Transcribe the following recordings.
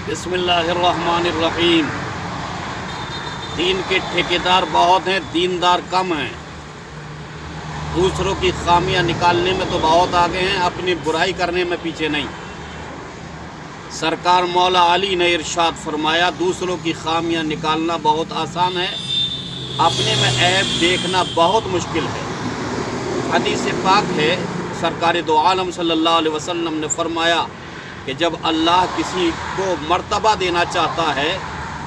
बिस्मिल्लाहिर्रहमानिर्रहीम। दीन के ठेकेदार बहुत हैं, दीनदार कम हैं। दूसरों की खामियां निकालने में तो बहुत आगे हैं, अपनी बुराई करने में पीछे नहीं। सरकार मौला अली ने इरशाद फरमाया, दूसरों की खामियां निकालना बहुत आसान है, अपने में ऐब देखना बहुत मुश्किल है। हदीस पाक है, सरकार दो आलम सल्लल्लाहु अलैहि वसल्लम ने फरमाया कि जब अल्लाह किसी को मर्तबा देना चाहता है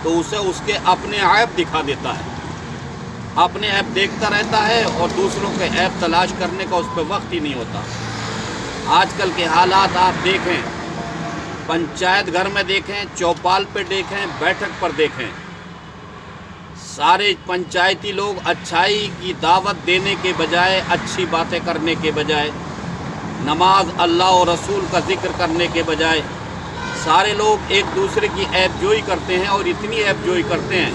तो उसे उसके अपने ऐब दिखा देता है। अपने ऐब देखता रहता है और दूसरों के ऐब तलाश करने का उस पर वक्त ही नहीं होता। आजकल के हालात आप देखें, पंचायत घर में देखें, चौपाल पे देखें, बैठक पर देखें, सारे पंचायती लोग अच्छाई की दावत देने के बजाय, अच्छी बातें करने के बजाय, नमाज अल्लाह और रसूल का जिक्र करने के बजाय सारे लोग एक दूसरे की ऐबजोई करते हैं। और इतनी ऐबजोई करते हैं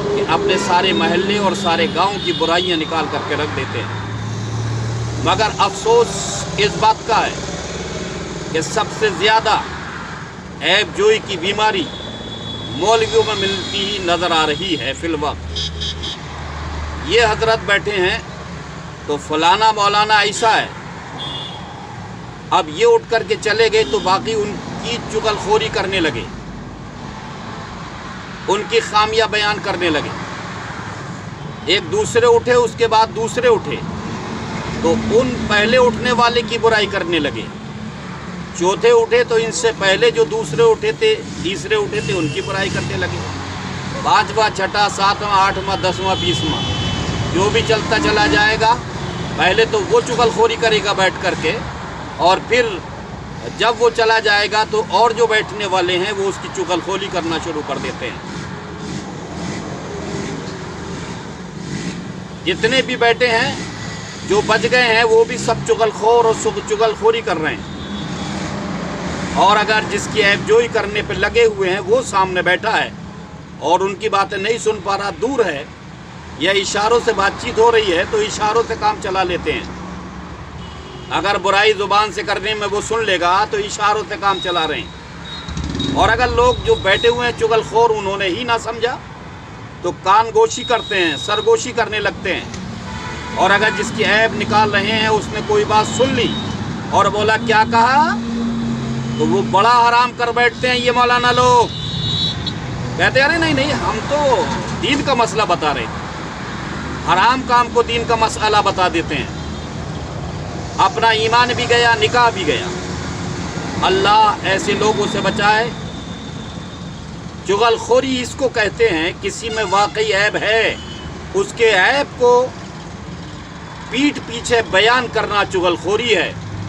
कि अपने सारे महल्ले और सारे गांव की बुराइयां निकाल करके रख देते हैं। मगर अफसोस इस बात का है कि सबसे ज़्यादा ऐबजोई की बीमारी मौलवियों में मिलती ही नज़र आ रही है फिल वक्त। ये हजरत बैठे हैं तो फलाना मौलाना ऐसा है, अब ये उठ कर के चले गए तो बाकी उनकी चुगलखोरी करने लगे, उनकी खामियां बयान करने लगे। एक दूसरे उठे, उसके बाद दूसरे उठे तो उन पहले उठने वाले की बुराई करने लगे। चौथे उठे तो इनसे पहले जो दूसरे उठे थे, तीसरे उठे थे, उनकी बुराई करने लगे। पाँचवा, छठा, सातवां, आठवां, 10वां, 20वां जो भी चलता चला जाएगा, पहले तो वो चुगलखोरी करेगा बैठ करके, और फिर जब वो चला जाएगा तो और जो बैठने वाले हैं वो उसकी चुगलखोरी करना शुरू कर देते हैं। जितने भी बैठे हैं, जो बच गए हैं, वो भी सब चुगलखोर और चुगलखोरी कर रहे हैं। और अगर जिसकी ऐबजोई करने पे लगे हुए हैं वो सामने बैठा है और उनकी बातें नहीं सुन पा रहा, दूर है, या इशारों से बातचीत हो रही है तो इशारों से काम चला लेते हैं। अगर बुराई ज़ुबान से करने में वो सुन लेगा तो इशारों से काम चला रहे हैं। और अगर लोग जो बैठे हुए हैं चुगलखोर, उन्होंने ही ना समझा तो कानगोशी करते हैं, सरगोशी करने लगते हैं। और अगर जिसकी ऐब निकाल रहे हैं उसने कोई बात सुन ली और बोला क्या कहा, तो वो बड़ा हराम कर बैठते हैं। ये मौलाना लोग कहते हैं अरे नहीं नहीं, हम तो दीन का मसला बता रहे थे। हराम काम को दीन का मसला बता देते हैं। अपना ईमान भी गया, निकाह भी गया। अल्लाह ऐसे लोगों से बचाए। चुगलखोरी इसको कहते हैं, किसी में वाकई ऐब है, उसके ऐब को पीठ पीछे बयान करना चुगलखोरी है।